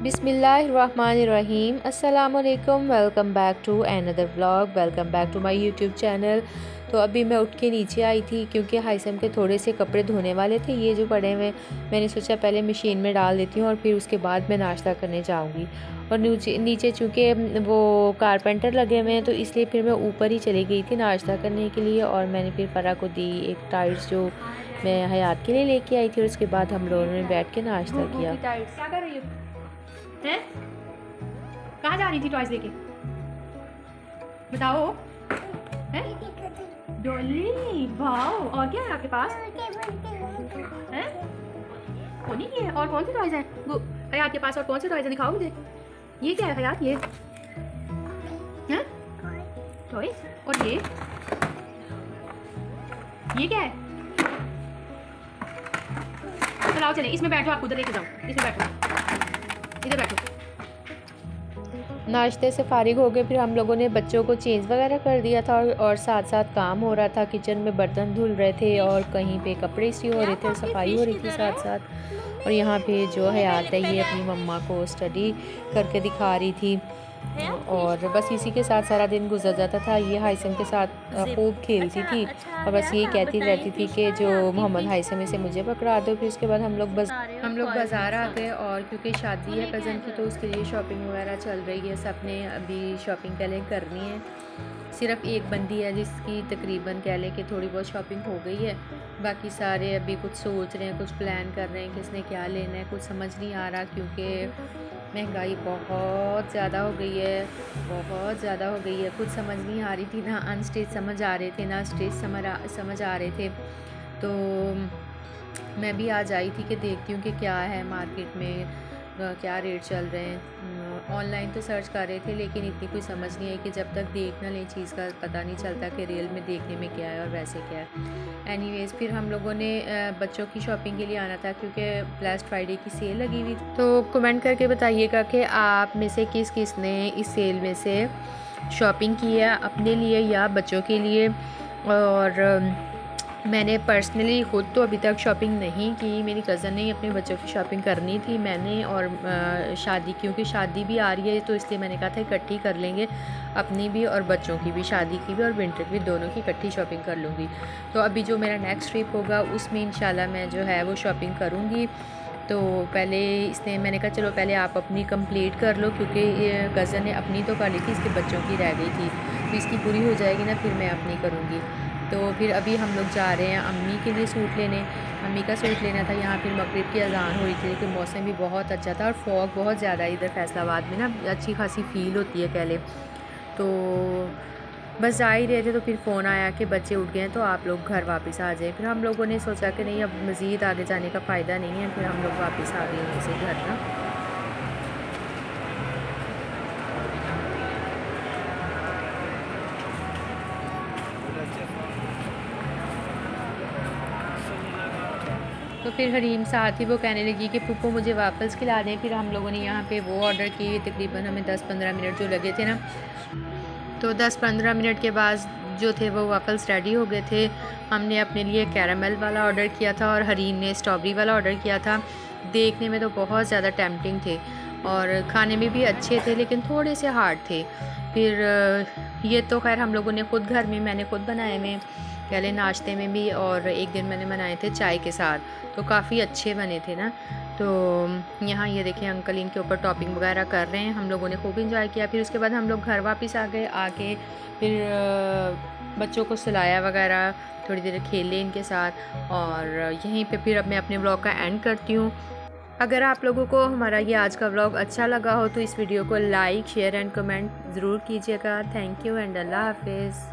बिस्मिल्लाहिर्रहमानिर्रहीम। अस्सलामुअलैकुम। Welcome back to another vlog. Welcome back to my YouTube channel. तो अभी मैं उठ के नीचे आई थी क्योंकि हाइसम के थोड़े से कपड़े धोने वाले थे, ये जो पड़े हुए। मैंने सोचा पहले मशीन में डाल देती हूँ और फिर उसके बाद मैं नाश्ता करने जाऊँगी। और नीचे चूँकि वो कारपेंटर लगे हुए हैं तो इसलिए फिर मैं ऊपर ही चली गई थी नाश्ता करने के लिए। और मैंने फिर फ़रा को दी एक टाइट्स जो मैं हयात के लिए लेके आई थी, और उसके बाद हम लोगों ने बैठ के नाश्ता किया। क्या कर रही हो? हैं? कहाँ जा रही थी टॉयज लेके? बताओ। हैं? डॉली, वाओ। और क्या है आपके पास? हैं? कोनी की है। और कौन से टॉयज हैं? वो हयात के पास और कौन से टॉयज हैं? दिखाओ मुझे। ये क्या है हयात? ये हैं? टॉयज। और ये क्या है? चलो आओ चले, इसमें बैठो, आप उधर लेके जाओ। इसमें बैठो, इधर बैठो। नाश्ते से फ़ारिग हो गए, फिर हम लोगों ने बच्चों को चेंज वगैरह कर दिया था और साथ साथ काम हो रहा था। किचन में बर्तन धुल रहे थे और कहीं पे कपड़े इस्त्री हो रहे थे, सफाई हो रही थी साथ साथ। और यहाँ पे जो हयात है ये अपनी मम्मा को स्टडी करके दिखा रही थी और बस इसी के साथ सारा दिन गुजर जाता था। ये हाइसम के साथ खूब खेलती थी और बस ये कहती रहती थी कि जो मोहम्मद हाइसम इसे मुझे पकड़ा दो। फिर उसके बाद हम लोग बाज़ार आ गए और क्योंकि शादी है कज़न की तो उसके लिए शॉपिंग वगैरह चल रही है। सब ने अभी शॉपिंग पहले करनी है। सिर्फ एक बंदी है जिसकी तकरीबन कह लें कि थोड़ी बहुत शॉपिंग हो गई है। बाकी सारे अभी कुछ सोच रहे हैं, कुछ प्लान कर रहे हैं किसने क्या लेना है, कुछ समझ नहीं आ रहा क्योंकि महंगाई बहुत ज़्यादा हो गई है, बहुत ज़्यादा हो गई है। कुछ समझ नहीं आ रही थी, ना अनस्टेज समझ आ रहे थे ना स्टेज समझ आ रहे थे। तो मैं भी आज आई थी कि देखती हूँ कि क्या है मार्केट में, क्या रेट चल रहे हैं। ऑनलाइन तो सर्च कर रहे थे लेकिन इतनी कोई समझ नहीं आई कि जब तक देख ना लें चीज़ का पता नहीं चलता कि रियल में देखने में क्या है और वैसे क्या है। एनीवेज़ फिर हम लोगों ने बच्चों की शॉपिंग के लिए आना था क्योंकि ब्लैक फ्राइडे की सेल लगी हुई थी। तो कमेंट करके बताइएगा कि आप में से किस किस ने इस सेल में से शॉपिंग की है अपने लिए या बच्चों के लिए। और मैंने पर्सनली ख़ुद तो अभी तक शॉपिंग नहीं की, मेरी कज़न ने ही अपने बच्चों की शॉपिंग करनी थी। मैंने और शादी, क्योंकि शादी भी आ रही है तो इसलिए मैंने कहा था इकट्ठी कर लेंगे, अपनी भी और बच्चों की भी, शादी की भी और विंटर की, दोनों की इकट्ठी शॉपिंग कर लूँगी। तो अभी जो मेरा नेक्स्ट ट्रिप होगा उसमें इंशाल्लाह मैं जो है वो शॉपिंग करूँगी। तो पहले इसने मैंने कहा चलो पहले आप अपनी कंप्लीट कर लो क्योंकि ये कज़न ने अपनी तो कर ली थी, इसके बच्चों की रह गई थी, तो इसकी पूरी हो जाएगी ना फिर मैं अपनी करूँगी। तो फिर अभी हम लोग जा रहे हैं अम्मी के लिए सूट लेने, अम्मी का सूट लेना था। यहाँ फिर मगरिब की अज़ान हो रही थी लेकिन मौसम भी बहुत अच्छा था और फॉग बहुत ज़्यादा इधर फैसलाबाद में ना अच्छी खासी फ़ील होती है कह लें। तो बस जा ही रहे थे तो फिर फ़ोन आया कि बच्चे उठ गए हैं तो आप लोग घर वापस आ जाए। फिर हम लोगों ने सोचा कि नहीं अब मज़ीद आगे जाने का फ़ायदा नहीं है, फिर हम लोग वापस आ गए वहीं से घर ना। तो फिर हरीम साथ ही वो कहने लगी कि पुप्पो मुझे वापस खिला दें। फिर हम लोगों ने यहाँ पे वो ऑर्डर किए, तकरीबन हमें 10-15 मिनट जो लगे थे ना, तो 10-15 मिनट के बाद जो थे वो वाफल्स रेडी हो गए थे। हमने अपने लिए कैरामल वाला ऑर्डर किया था और हरीम ने स्ट्रॉबेरी वाला ऑर्डर किया था। देखने में तो बहुत ज़्यादा टेम्पटिंग थे और खाने में भी अच्छे थे लेकिन थोड़े से हार्ड थे। फिर ये तो खैर हम लोगों ने ख़ुद घर में, मैंने ख़ुद बनाए में पहले नाश्ते में भी, और एक दिन मैंने बनाए थे चाय के साथ, तो काफ़ी अच्छे बने थे ना। तो यहाँ ये देखें अंकल इनके ऊपर टॉपिंग वगैरह कर रहे हैं, हम लोगों ने खूब इंजॉय किया। फिर उसके बाद हम लोग घर वापस आ गए, आके फिर बच्चों को सुलाया वगैरह, थोड़ी देर खेले इनके साथ और यहीं पे फिर अब मैं अपने व्लॉग का एंड करती हूँ। अगर आप लोगों को हमारा ये आज का व्लॉग अच्छा लगा हो तो इस वीडियो को लाइक शेयर एंड कमेंट ज़रूर कीजिएगा। थैंक यू एंड अल्लाह हाफिज़।